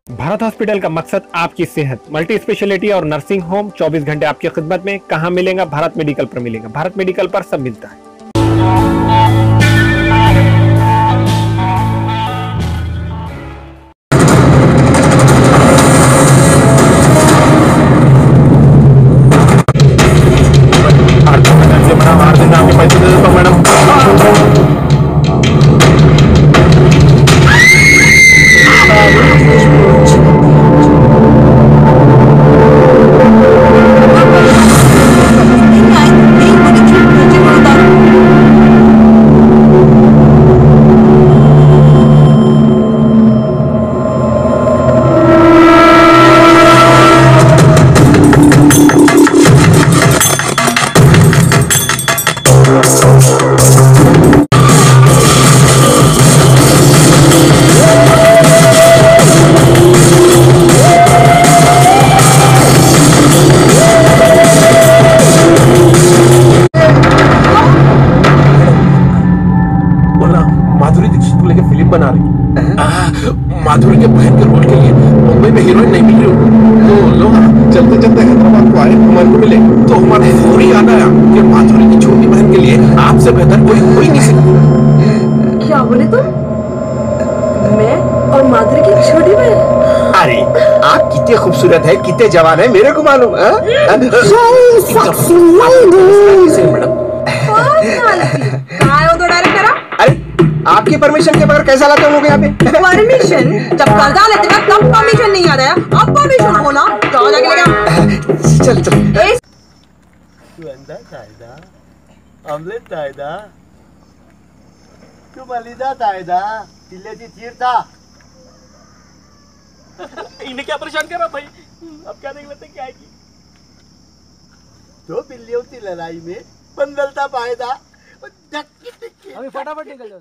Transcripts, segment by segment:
Bharat hospital का मकसद आपकी सेहत, मल्टी स्पेशलिटी और नर्सिंग होम 24 घंटे आपकी खिदमत में। कहां मिलेगा? भारत मेडिकल पर मिलेगा। भारत मेडिकल पर सब मिलता है। पैसे दे देता हूं मैडम। माधुरी दीक्षित को लेकर फिल्म बना रही। माधुरी के बहन के रोल के लिए मुंबई में हीरोइन नहीं मिल रही। तो लोग चलते चलते हैदराबाद को आए, हमारे को मिले तो हमारे फौरी याद आया कि माधुरी की छोटी बहन के लिए आपसे बेहतर कोई हो ही नहीं सकता। क्या बोले तुम? मैं और माधुरी की छोटी बहन? अरे आप कितने खूबसूरत है, कितने जवान है, मेरे को मालूम है। आपकी परमिशन के बगैर कैसा लाते हो यहाँ पे? परमिशन? जब कर्जा लेते थे तब परमिशन नहीं आ रहा है, अब परमिशन होना जाओ जाके लेके। चल चल। तू अंडा खाएगा, ऑमलेट खाएगा, तू मलिदा खाएगा, चिल्लेची चीर था। इन्हें क्या परेशान कर रहा भाई? अब क्या देख लेते क्या की? दो बिल्लियों की लड़ाई में बंदलता पाएगा। अभी फटाफट निकल जाओ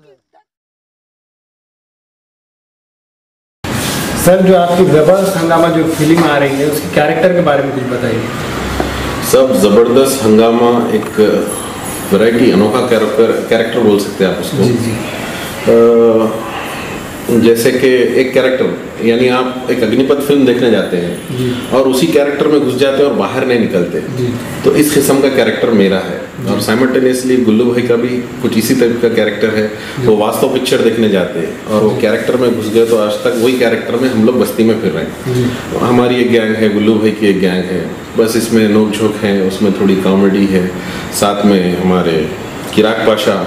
सर, जो आपकी जबरदस्त हंगामा जो फिल्म आ रही है उसके कैरेक्टर के बारे में कुछ बताइए। सब जबरदस्त हंगामा एक वैरायटी, अनोखा कैरेक्टर बोल सकते हैं आप उसको। जी जी। जैसे कि एक कैरेक्टर, यानी आप एक अग्निपथ फिल्म देखने जाते हैं और उसी कैरेक्टर में घुस जाते हैं और बाहर नहीं निकलते, तो इस किस्म का कैरेक्टर मेरा है। और साइमल्टेनियसली गुल्लू भाई का भी कुछ इसी टाइप का कैरेक्टर है। वो वास्तव पिक्चर देखने जाते हैं और वो कैरेक्टर में घुस गए तो आज तक वही कैरेक्टर में हम लोग बस्ती में फिर रहे हैं। हमारी एक गैंग है, गुल्लू भाई की एक गैंग है, बस इसमें नोक झोंक है, उसमें थोड़ी कॉमेडी है, साथ में हमारे किराक पाशा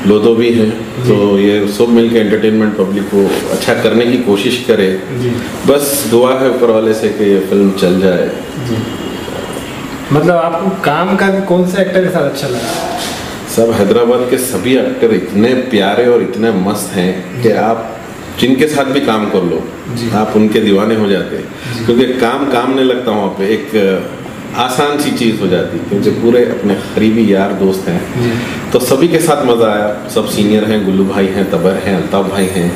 लोदो भी है। तो ये सब मिलकर एंटरटेनमेंट पब्लिक को अच्छा करने की कोशिश करे। बस दुआ है ऊपर वाले से कि ये फिल्म चल जाए। मतलब आपको काम का कौन से एक्टर के साथ अच्छा लगा? सब हैदराबाद के सभी एक्टर इतने प्यारे और इतने मस्त हैं कि आप जिनके साथ भी काम कर लो आप उनके दीवाने हो जाते हैं, क्योंकि काम काम नहीं लगता वहाँ पे, एक आसान सी चीज़ हो जाती है, क्योंकि पूरे अपने करीबी यार दोस्त हैं। तो सभी के साथ मज़ा आया। सब सीनियर हैं, गुल्लू भाई हैं, तबर हैं, अल्ताफ भाई हैं,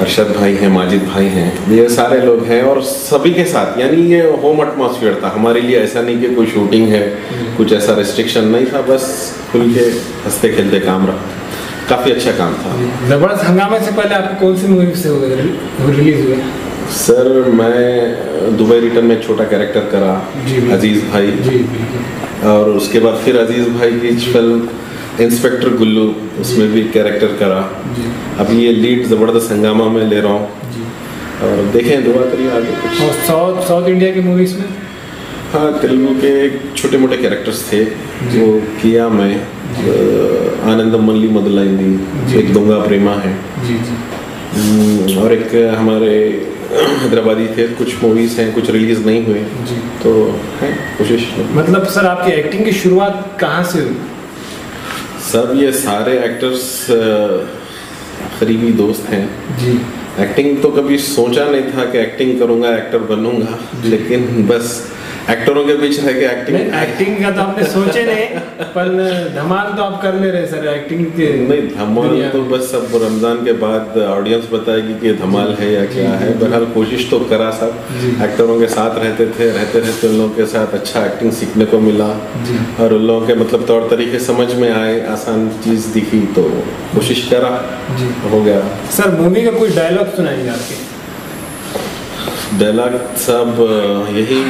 अरशद भाई हैं, माजिद भाई हैं, ये सारे लोग हैं और सभी के साथ, यानी ये होम एटमॉस्फेयर था हमारे लिए। ऐसा नहीं कि कोई शूटिंग है, कुछ ऐसा रिस्ट्रिक्शन नहीं था, बस खुल के हंसते खेलते काम रहा। काफ़ी अच्छा काम था। जबरदस्त हंगामे से पहले आपकी कौन सी मूवी से रिलीज हुए? सर मैं दुबई रिटर्न में एक छोटा कैरेक्टर करा, अजीज भाई, और उसके बाद फिर अजीज भाई की फिल्म इंस्पेक्टर गुल्लू, उसमें भी कैरेक्टर करा। अभी ये लीड जबरदस्त हंगामा में ले रहा हूँ और देखें दुआ करिए आगे कुछ। और साउथ इंडिया की मूवीज में? हाँ, तेलुगु के छोटे मोटे कैरेक्टर्स थे जो किया मैं। आनंदम मल्ली मदलाइंदी, एक दोंगा प्रेमा है, और एक हमारे हैदराबादी थे। कुछ मूवीज हैं, कुछ रिलीज नहीं हुए, तो है कोशिश। मतलब सर आपकी एक्टिंग की शुरुआत कहाँ से हुई? सब ये सारे एक्टर्स करीबी दोस्त हैं जी। एक्टिंग तो कभी सोचा नहीं था कि एक्टिंग करूँगा, एक्टर बनूंगा, लेकिन बस एक्टरों के बीच रह के एक्टिंग का तो आपने सोचे नहीं, पर धमाल तो आप कर ले रहे सर एक्टिंग के। नहीं, धमाल तो बस सब रमजान के बाद ऑडियंस बताएगी कि धमाल है या क्या है। बहरहाल कोशिश तो करा सब। एक्टरों के साथ रहते उन लोगों के साथ अच्छा एक्टिंग सीखने को मिला और उन लोगों के मतलब तौर तरीके समझ में आए, आसान चीज़ दिखी तो कोशिश करा, हो गया। सर मूवी का कोई डायलॉग सुनाइए आपके। डायलॉग सब यही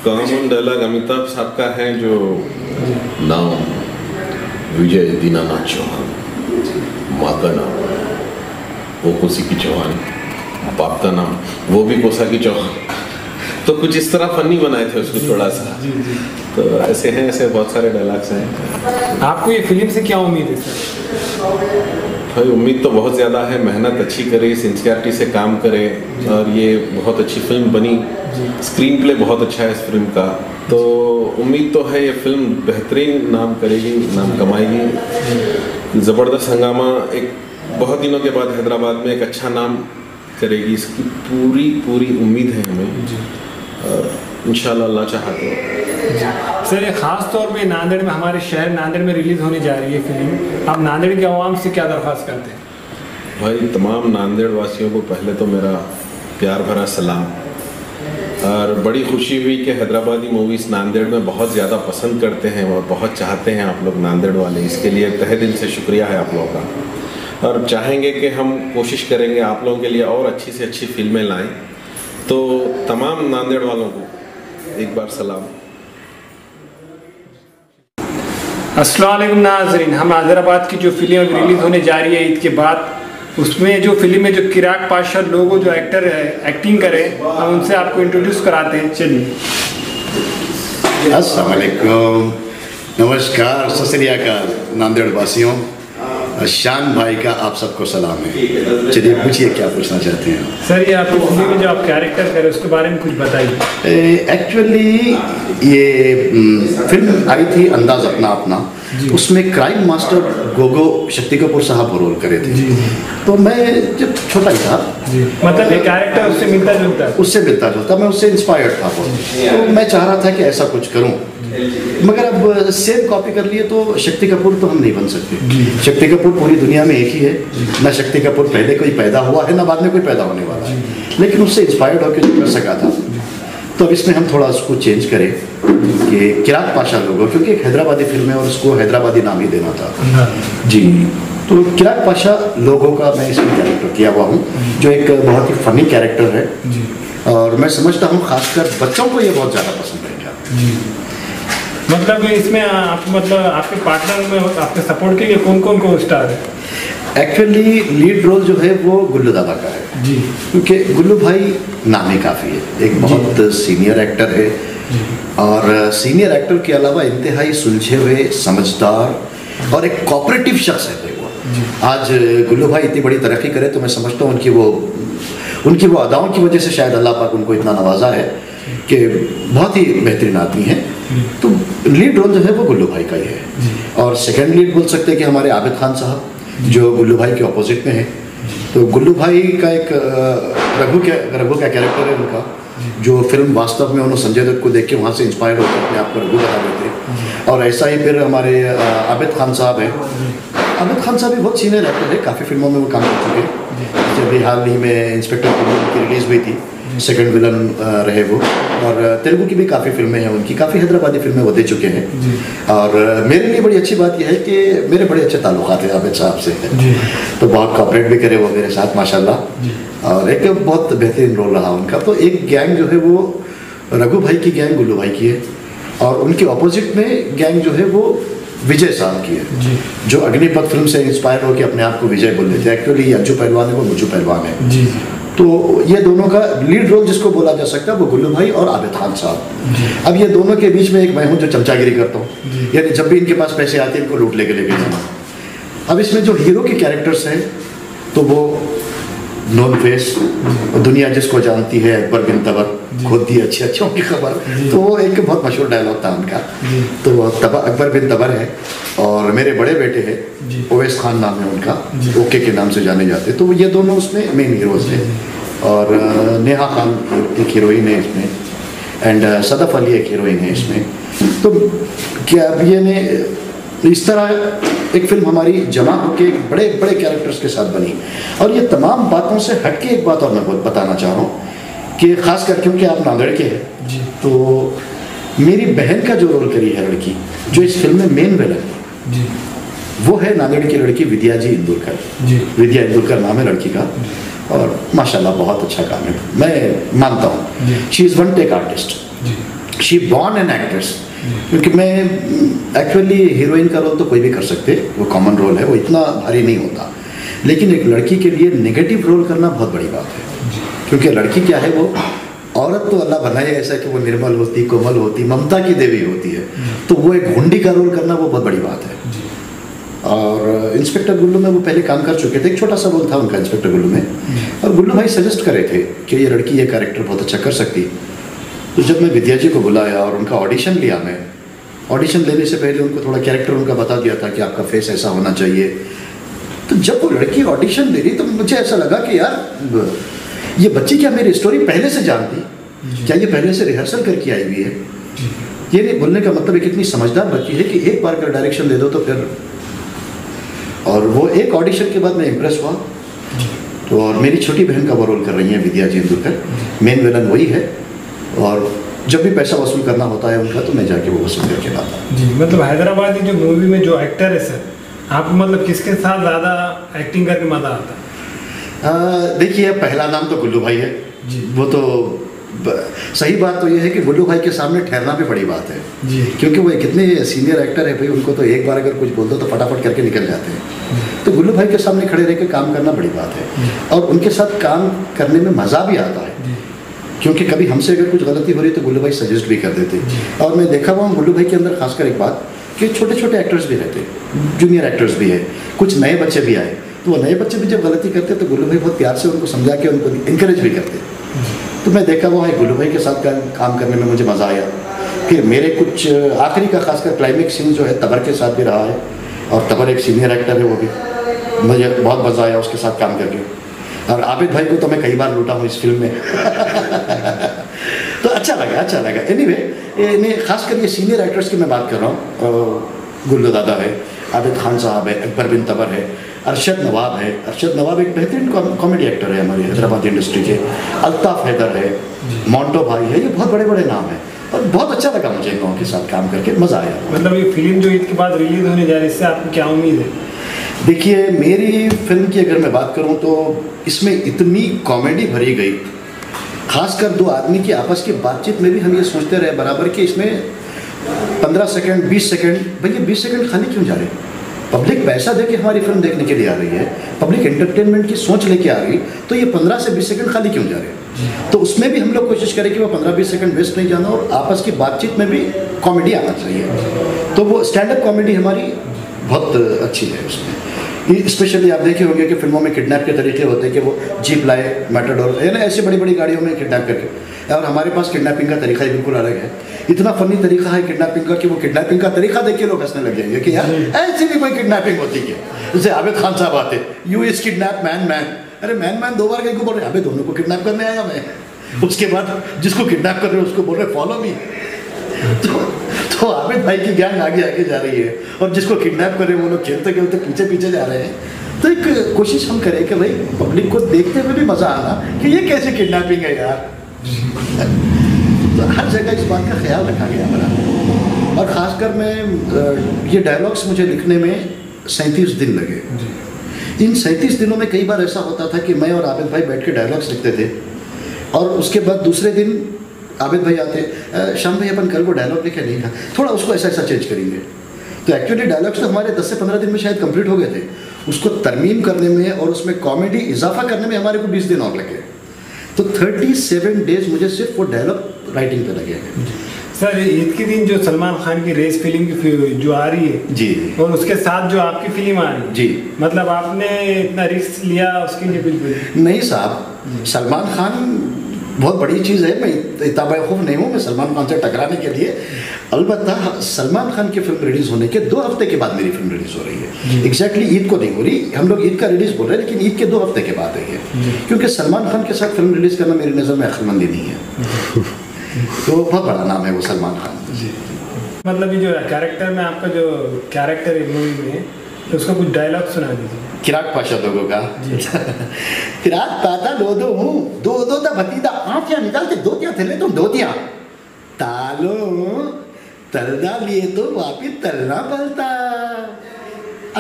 कॉमन डायलॉग अमिताभ साहब का है, जो नाम विजय दीनानाथ चौहान, माँ का नाम वो कोसी की चौहान, बाप का नाम वो भी कोसा की चौहान। तो कुछ इस तरह फनी बनाए थे उसको थोड़ा सा। तो ऐसे हैं, ऐसे बहुत सारे डायलॉग्स हैं। आपको ये फिल्म से क्या उम्मीद है सर? भाई उम्मीद तो बहुत ज़्यादा है, मेहनत अच्छी करे, सिंसियरिटी से काम करे, और ये बहुत अच्छी फिल्म बनी। स्क्रीन प्ले बहुत अच्छा है इस फिल्म का, तो उम्मीद तो है ये फिल्म बेहतरीन नाम करेगी, नाम कमाएगी। ज़बरदस्त हंगामा एक बहुत दिनों के बाद हैदराबाद में एक अच्छा नाम करेगी, इसकी पूरी उम्मीद है हमें। इंशाल्लाह अल्लाह चाहा तो। सर ये खास तौर पे नांदेड़ में, हमारे शहर नांदेड़ में रिलीज होने जा रही है फिल्म, आप नांदेड़ के आवाम से क्या दरख्वास्त करते हैं? भाई तमाम नांदेड़ वासियों को पहले तो मेरा प्यार भरा सलाम, और बड़ी खुशी हुई कि हैदराबादी मूवीज़ नांदेड़ में बहुत ज़्यादा पसंद करते हैं और बहुत चाहते हैं आप लोग नांदेड़ वाले। इसके लिए तहे दिल से शुक्रिया है आप लोगों का, और चाहेंगे कि हम कोशिश करेंगे आप लोगों के लिए और अच्छी से अच्छी फिल्में लाएं। तो तमाम नांदेड़ वालों को एक बार सलाम। अस्सलाम वालेकुम नाज़रीन, हम हैदराबाद की जो फिल्म अभी रिलीज़ होने जा रही है ईद के बाद, उसमें जो फिल्म में जो चिराग पाशा लोगो जो एक्टर है एक्टिंग करे, हम उनसे आपको इंट्रोड्यूस कराते हैं। चलिए। अस्सलाम वालेकुम, नमस्कार, सत श्री अकाल नांदेड़ वासियों, शान भाई का आप सबको सलाम है। चलिए पूछिए क्या पूछना चाहते हैं? सर ये आपको फिल्म में जो आप कैरेक्टर करे उसके बारे में कुछ बताइए। एक्चुअली ये फिल्म आई थी अंदाज अपना अपना, उसमें क्राइम मास्टर गोगो शक्ति कपूर साहब रोल करे थे। तो मैं जब छोटा ही था, मतलब ये कैरेक्टर उससे मिलता जुलता, मैं उससे इंस्पायर्ड था बहुत। तो मैं चाह रहा था कि ऐसा कुछ करूं, मगर अब सेम कॉपी कर लिए तो शक्ति कपूर तो हम नहीं बन सकते। शक्ति कपूर पूरी दुनिया में एक ही है, ना शक्ति कपूर पहले कोई पैदा हुआ है ना बाद में कोई पैदा होने वाला है, लेकिन उससे इंस्पायर्ड होकर जो कर सका था। तो अब इसमें हम थोड़ा उसको चेंज करें कि चिराग पाशा लोगो, क्योंकि एक हैदराबादी फिल्म है और उसको हैदराबादी नाम ही देना था जी। तो चिराग पाशा लोगो का मैं इसमें कैरेक्टर किया हुआ हूँ, जो एक बहुत ही फनी कैरेक्टर है, और मैं समझता हूँ खासकर बच्चों को ये बहुत ज़्यादा पसंद आएगा। मतलब इसमें आप, मतलब आपके पार्टनर में आपके सपोर्ट के लिए कौन कौन को स्टार है? एक्चुअली लीड रोल जो है वो गुल्लू दादा का है जी, क्योंकि गुल्लू भाई नाम ही काफ़ी है, एक बहुत सीनियर एक्टर है, और सीनियर एक्टर के अलावा इंतहाई सुलझे हुए, समझदार और एक कोऑपरेटिव शख्स है वो। आज गुल्लू भाई इतनी बड़ी तरक्की करे तो मैं समझता हूँ उनकी वो अदाओं की वजह से शायद अल्लाह पाक उनको इतना नवाजा है कि बहुत ही बेहतरीन आदमी है। तो लीड रोल जो है वो गुल्लू भाई का ही है, और सेकंड लीड बोल सकते हैं कि हमारे आबिद खान साहब, जो गुल्लू भाई के ऑपोजिट में है। तो गुल्लू भाई का एक रघु का कैरेक्टर है उनका, जो फिल्म वास्तव में उन्होंने संजय दत्त को देख के वहाँ से इंस्पायर होकर अपने आप को रघु बना देते। और ऐसा ही फिर हमारे आबिद खान साहब हैं। आबिद खान साहब भी बहुत सीनियर एक्टर है, काफ़ी फिल्मों में वो काम कर चुके हैं। जब हाल ही में इंस्पेक्टर की रिलीज़ हुई थी, सेकंड विलन रहे वो, और तेलुगु की भी काफ़ी फिल्में हैं उनकी, काफ़ी हैदराबादी फिल्में वो दे चुके हैं। और मेरे लिए बड़ी अच्छी बात यह है कि मेरे बड़े अच्छे ताल्लुकात हैं आबिद साहब से, तो बहुत कॉपरेट भी करे वो मेरे साथ माशाल्लाह, और एक बहुत बेहतरीन रोल रहा उनका। तो एक गैंग जो है वो रघु भाई की गैंग गुल्लू भाई की है, और उनके ऑपोजिट में गैंग जो है वो विजय साहब की है, जो अग्निपथ फिल्म से इंस्पायर होकर अपने आप को विजय बोल देते हैं। एक्चुअली अज्जू पहलवान है, वो मुज्जू पहलवान है। तो ये दोनों का लीड रोल जिसको बोला जा सकता है वो गुल्लू भाई और आबिद खान साहब। अब ये दोनों के बीच में एक मैं हूँ जो चमचागिरी करता हूँ, यानी जब भी इनके पास पैसे आते हैं इनको लूट लेके लेके जाना। अब इसमें जो हीरो के कैरेक्टर्स हैं तो वो नॉन फेस, दुनिया जिसको जानती है अकबर बिन तबर, खुद दी अच्छी अच्छों की खबर। तो वो एक बहुत मशहूर डायलॉग था उनका। तो अकबर बिन तबर है, और मेरे बड़े बेटे हैं ओवैस खान नाम है उनका, ओके के नाम से जाने जाते। तो ये दोनों उसमें मेन हीरोज हैं, और नेहा खान एक हीरोइन है इसमें, एंड सदफ अली एक हीरोइन है इसमें। तो क्या अब ये ने इस तरह एक फिल्म हमारी जमा होकर बड़े बड़े कैरेक्टर्स के साथ बनी। और ये तमाम बातों से हटके एक बात और मैं बताना चाह रहा हूँ कि खासकर क्योंकि आप नांदेड़ के हैं, तो मेरी बहन का जो रोल करी है लड़की, जो इस फिल्म में मेन विलन है, वो है नांदेड़ की लड़की विद्या जी इंदुरकर। विद्या इंदुरकर नाम है लड़की का। और माशाल्लाह बहुत अच्छा काम है, मैं मानता हूँ। She is one take artist, she born an actress. क्योंकि मैं एक्चुअली हीरोइन का रोल तो कोई भी कर सकते, वो कॉमन रोल है, वो इतना भारी नहीं होता, लेकिन एक लड़की के लिए नेगेटिव रोल करना बहुत बड़ी बात है। क्योंकि लड़की क्या है, वो औरत तो अल्लाह बनाए ऐसा कि वो निर्मल होती, कोमल होती, ममता की देवी होती है, तो वो एक घुंडी का रोल करना वो बहुत बड़ी बात है। और इंस्पेक्टर गुल्लू में वो पहले काम कर चुके थे, एक छोटा सा रोल था उनका इंस्पेक्टर गुल्लू में, और गुल्लू भाई सजेस्ट करे थे कि ये लड़की ये कैरेक्टर बहुत अच्छा कर सकती। तो जब मैं विद्या जी को बुलाया और उनका ऑडिशन लिया, मैं ऑडिशन लेने से पहले उनको थोड़ा कैरेक्टर उनका बता दिया था कि आपका फेस ऐसा होना चाहिए। तो जब वो लड़की ऑडिशन दे रही तो मुझे ऐसा लगा कि यार ये बच्ची क्या मेरी स्टोरी पहले से जानती, क्या ये पहले से रिहर्सल करके आई हुई है। ये नहीं बोलने का मतलब एक इतनी समझदार बच्ची है कि एक बार का डायरेक्शन दे दो तो फिर। और वो एक ऑडिशन के बाद मैं इम्प्रेस हुआ। तो और मेरी छोटी बहन का वो रोल कर रही हैं विद्या जी इंदुरकर, मेन विलन वही है। और जब भी पैसा वसूल करना होता है उनका तो मैं जाके वो वसूल करके लाता हूँ। जी, मतलब हैदराबादी जो मूवी में जो एक्टर है सर, आपको मतलब किसके साथ ज़्यादा एक्टिंग करके मज़ा आता है? देखिए, पहला नाम तो गुल्लू भाई है जी। वो तो सही बात तो ये है कि गुल्लू भाई के सामने ठहरना भी बड़ी बात है जी। क्योंकि वो कितने सीनियर एक्टर है भाई, उनको तो एक बार अगर कुछ बोल दो तो फटाफट करके निकल जाते हैं। तो गुल्लू भाई के सामने खड़े रह के काम करना बड़ी बात है, और उनके साथ काम करने में मज़ा भी आता है। क्योंकि कभी हमसे अगर कुछ गलती हो रही तो गुल्लू भाई सजेस्ट भी कर देते। और मैं देखा हुआ हूँ गुल्लू भाई के अंदर खासकर एक बात कि छोटे छोटे एक्टर्स भी रहते, जूनियर एक्टर्स भी है, कुछ नए बच्चे भी आए, तो वो नए बच्चे भी जब गलती करते तो गुल्लू भाई बहुत प्यार से उनको समझा के उनको इंकरेज भी करते। तो मैं देखा हुआ है गुल्लू भाई के साथ काम करने में मुझे मज़ा आया। फिर मेरे कुछ आखिरी का खासकर क्लाइमेक्स सीन जो है तबर के साथ भी रहा है, और तबर एक सीनियर एक्टर है, वो भी मुझे बहुत मज़ा आया उसके साथ काम करके। और आबिद भाई को तो मैं कई बार लूटा हूँ इस फिल्म में तो अच्छा लगा। एनीवे, खासकर ये सीनियर एक्टर्स की मैं बात कर रहा हूँ। गुल्लू दादा है, आबिद खान साहब है, अकबर बिन तबर है, अरशद नवाब है। अरशद नवाब एक बेहतरीन कॉमेडी एक्टर है हमारी हैदराबाद इंडस्ट्री के। अल्ताफ हैदर है, मोंटो भाई है, ये बहुत बड़े बड़े नाम हैं। और बहुत अच्छा लगा मुझे इन लोगों के साथ काम करके, मज़ा आया। मतलब ये फिल्म जो इसके बाद रिलीज होने जा रही है, इससे आपको क्या उम्मीद है? देखिए, मेरी फिल्म की अगर मैं बात करूं तो इसमें इतनी कॉमेडी भरी गई, खासकर दो आदमी की आपस की बातचीत में भी हम ये सोचते रहे बराबर कि इसमें 15 सेकंड 20 सेकंड, भैया 20 सेकंड खाली क्यों जा रहे? पब्लिक पैसा दे के हमारी फिल्म देखने के लिए आ रही है, पब्लिक एंटरटेनमेंट की सोच लेके आ रही, तो ये 15 से 20 सेकंड खाली क्यों जा रहे? तो उसमें भी हम लोग कोशिश करें कि वो 15-20 सेकंड वेस्ट नहीं जाना, और आपस की बातचीत में भी कॉमेडी आना चाहिए। तो वो स्टैंड अप कॉमेडी हमारी बहुत अच्छी है उसमें। स्पेशली आप देखे होंगे कि फिल्मों में किडनैप के तरीके होते हैं कि वो जीप लाए, मैटाडोर है ना, ऐसी बड़ी बड़ी गाड़ियों में किडनैप करके। और हमारे पास किडनैपिंग का तरीका ही बिल्कुल अलग है। इतना फनी तरीका है किडनैपिंग का कि वो किडनैपिंग का तरीका देख के लोग हंसने लग जाएंगे कि यार ऐसी भी कोई किडनैपिंग होती है। जैसे आबिद खान साहब आते, यू इज किडनैप मैन। अरे मैन 2 बार कहीं को बोल रहे, अबे दोनों को किडनैप करने आया मैं। उसके बाद जिसको किडनैप कर रहे हो उसको बोल रहे फॉलो मी। तो आबिद भाई की गैंग आगे जा रही है, और जिसको किडनैप कर रहे हैं वो लोग खेलते खेलते पीछे जा रहे हैं। तो एक कोशिश हम करें कि भाई पब्लिक को देखते हुए भी मज़ा आना कि ये कैसे किडनैपिंग है यार। तो हर जगह इस बात का ख्याल रखा गया मेरा। और ख़ासकर मैं ये डायलॉग्स मुझे लिखने में 37 दिन लगे। इन 37 दिनों में कई बार ऐसा होता था कि मैं और आबिद भाई बैठ के डायलॉग्स लिखते थे, और उसके बाद दूसरे दिन आबिद भाई आते, शाम भाई अपन कल को डायलॉग लिखे नहीं था, थोड़ा उसको ऐसा चेंज करेंगे। तो एक्चुअली डायलॉग्स तो हमारे 10 से 15 दिन में शायद कंप्लीट हो गए थे। उसको तरमीम करने में और उसमें कॉमेडी इजाफा करने में हमारे को 20 दिन और लगे। तो 37 डेज मुझे सिर्फ वो डायलॉग राइटिंग पे लगे हैं। सर, ईद के दिन जो सलमान खान की रेस फिल्म की जो आ रही है जी, और उसके साथ जो आपकी फिल्म आ रही है जी, मतलब आपने इतना रिस्क लिया उसके लिए? बिल्कुल नहीं साहब, सलमान खान बहुत बड़ी चीज़ है। मैं इतना बेवकूफ़ नहीं हूँ मैं सलमान खान से टकराने के लिए। अलबत्ता सलमान खान की फिल्म रिलीज़ होने के 2 हफ्ते के बाद मेरी फिल्म रिलीज़ हो रही है। एग्जैक्टली ईद को नहीं हो रही, हम लोग ईद का रिलीज़ बोल रहे हैं, लेकिन ईद के 2 हफ्ते के बाद है। क्योंकि सलमान खान के साथ फिल्म रिलीज़ करना मेरी नज़र में अक्लमंदी नहीं है। तो बहुत बड़ा नाम है वो सलमान खान जी। मतलब ये जो कैरेक्टर में आपका जो कैरेक्टर है मूवी में, तो उसका कुछ डायलॉग सुना दीजिए। किराक पाशा लोगों का किराक पाता दो हूँ, दो दा भतीदा आँखियाँ निकालते दोतियाँ थे ले तुम दोतियाँ तालो तरदा लिए तो वापिस तलना पड़ता।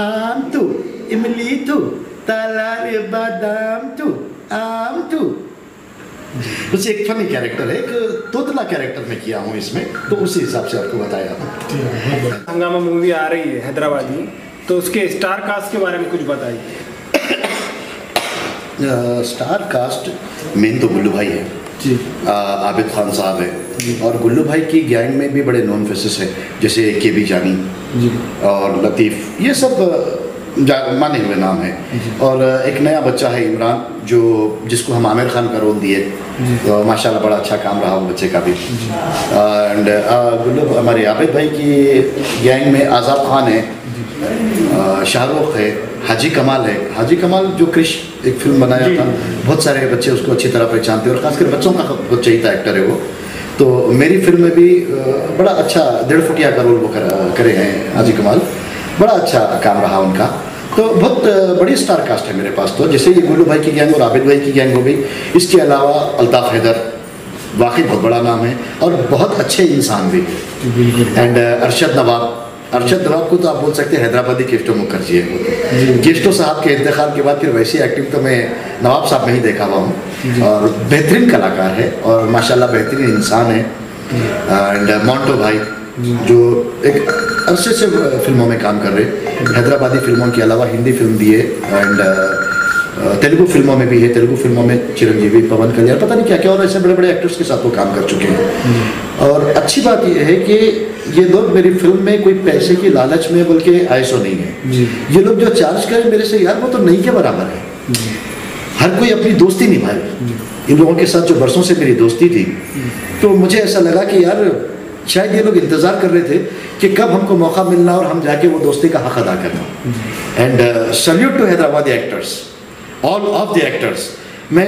आम तू इमली तू ताला रे बादाम तू बस एक फनी कैरेक्टर है, एक तोतला कैरेक्टर में किया हूँ इसमें, तो उसी हिसाब से आपको बताया। हंगामा मूवी आ रही है हैदराबादी, तो उसके स्टार कास्ट के बारे में कुछ बताइए। स्टार कास्ट मेन तो गुल्लू भाई है जी, आबिद खान साहब है, और गुल्लू भाई की गैंग में भी बड़े नॉन फेसेस हैं, जैसे केबी जानी जी, और लतीफ़, ये सब माने हुए नाम है। और एक नया बच्चा है इमरान, जो जिसको हम आमिर खान का रोल दिए, तो माशाल्लाह बड़ा अच्छा काम रहा वो बच्चे का भी। एंड गुल्लू हमारे आबिद भाई की गैंग में आज़ाद खान है, शाहरुख है, हाजी कमाल है। हाजी कमाल जो क्रिश एक फिल्म बनाया था, बहुत सारे बच्चे उसको अच्छी तरह पहचानते हैं, और ख़ासकर बच्चों का बहुत चाहिए एक्टर है वो। तो मेरी फिल्म में भी बड़ा अच्छा 1.5 फुटिया का रोल वो करे हैं हाजी कमाल, बड़ा अच्छा काम रहा उनका। तो बहुत बड़ी स्टार कास्ट है मेरे पास, तो जैसे ये गुल्लू भाई की गैंग और आबिद भाई की गैंग हो गई, इसके अलावा अल्ताफ़ हैदर वाकई बहुत बड़ा नाम है और बहुत अच्छे इंसान भी। एंड अरशद नवाब को तो आप बोल सकते हैं हैदराबादी केस्टो मुखर्जी है। केस्टो साहब के इंतखाब के बाद फिर वैसी एक्टिंग तो मैं नवाब साहब में ही देखा हुआ हूँ, और बेहतरीन कलाकार है और माशाल्लाह बेहतरीन इंसान है। एंड मोंटो भाई जो एक अरसे से फिल्मों में काम कर रहे, हैदराबादी फिल्मों के अलावा हिंदी फिल्म दिए, एंड तेलुगु फिल्मों में भी है। तेलुगु फिल्मों में चिरंजीवी, पवन कल्याण, पता नहीं क्या क्या और ऐसे बड़े बड़े एक्टर्स के साथ वो काम कर चुके हैं। और अच्छी बात यह है कि ये लोग मेरी फिल्म में कोई पैसे की लालच में बल्कि ऐसो नहीं है। ये लोग जो चार्ज करें मेरे से, यार वो तो नहीं के बराबर है। हर कोई अपनी दोस्ती निभाए। इन लोगों के साथ जो बरसों से मेरी दोस्ती थी, तो मुझे ऐसा लगा कि यार शायद ये लोग इंतज़ार कर रहे थे कि कब हमको मौका मिलना और हम जाके वो दोस्ती का हक अदा करना। And salute to Hyderabadi actors, all of the actors. मैं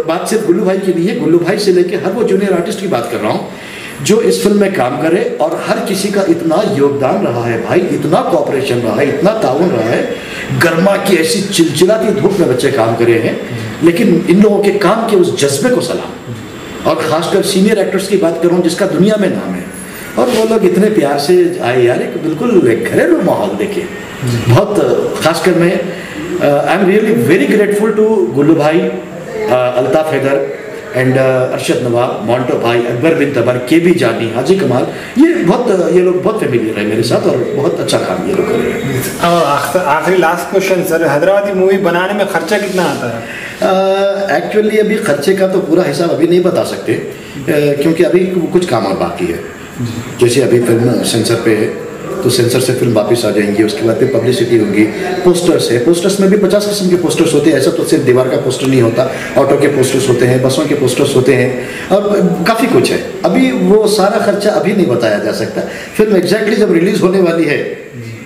बात सिर्फ गुल्लू भाई की नहीं है, गुल्लू भाई से लेके हर वो जूनियर आर्टिस्ट की बात कर रहा हूँ जो इस फिल्म में काम करे, और हर किसी का इतना योगदान रहा है भाई, इतना कोऑपरेशन रहा है, इतना ताउन रहा है। गर्मा की ऐसी चिलचिलाती धूप में बच्चे काम करे हैं, लेकिन इन लोगों के काम के उस जज्बे को सलाम। और ख़ासकर सीनियर एक्टर्स की बात करूँ जिसका दुनिया में नाम है, और वो लोग इतने प्यार से आए यार, एक बिल्कुल एक घरेलू माहौल देखे। बहुत खासकर मैं I am really very grateful to Gullu भाई, अल्ताफ़ हैदर एंड अरशद नवाब, मोंटो भाई, अकबर बिन तबर, केबी जानी, हाजी कमाल। ये लोग बहुत फेमिलियर है मेरे साथ और बहुत अच्छा काम ये लोग कर रहे हैं। और आखिरी last question sir, Hyderabadi movie बनाने में खर्चा कितना आता है? एक्चुअली अभी खर्चे का तो पूरा हिसाब अभी नहीं बता सकते, क्योंकि अभी कुछ काम और बाकी है। जैसे अभी फिल्म सेंसर पे है, तो सेंसर से फिल्म वापस आ जाएंगी, उसके बाद फिर पब्लिसिटी होगी, पोस्टर्स है, पोस्टर्स में भी 50 किस्म के पोस्टर्स होते हैं। ऐसा तो सिर्फ दीवार का पोस्टर नहीं होता, ऑटो के पोस्टर्स होते हैं, बसों के पोस्टर्स होते हैं, और काफ़ी कुछ है। अभी वो सारा खर्चा अभी नहीं बताया जा सकता। फिल्म एग्जैक्टली जब रिलीज़ होने वाली है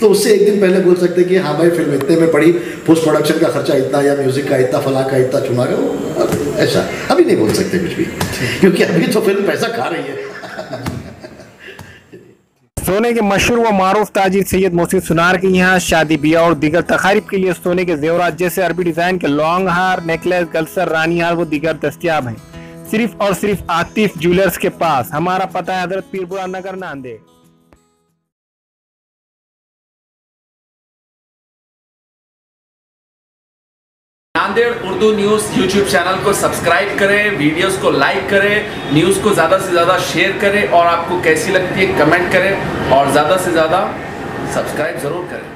तो उससे एक दिन पहले बोल सकते हैं कि हाँ भाई फिल्म इतने में पड़ी, पोस्ट प्रोडक्शन का खर्चा इतना, या म्यूज़िक का इतना, फला का इतना, चुना का, ऐसा अभी नहीं बोल सकते कुछ भी, क्योंकि अभी तो फिल्म पैसा खा रही है। सोने के मशहूर व मारूफ ताजिर सैयद मोहसिन सुनार के यहाँ शादी ब्याह और दीगर तकारीब के लिए सोने के जेवरात जैसे अरबी डिजाइन के लॉन्ग हार, नेकलेस, गलसर, रानी हार व दीगर दस्तियाब हैं, सिर्फ और सिर्फ आतिफ ज्वेलर्स के पास। हमारा पता है Hazrat Pirpura Nagar, Nanded. Nanded Urdu news YouTube channel को सब्सक्राइब करें, वीडियोस को लाइक करें, न्यूज़ को ज़्यादा से ज़्यादा शेयर करें, और आपको कैसी लगती है कमेंट करें, और ज़्यादा से ज़्यादा सब्सक्राइब ज़रूर करें।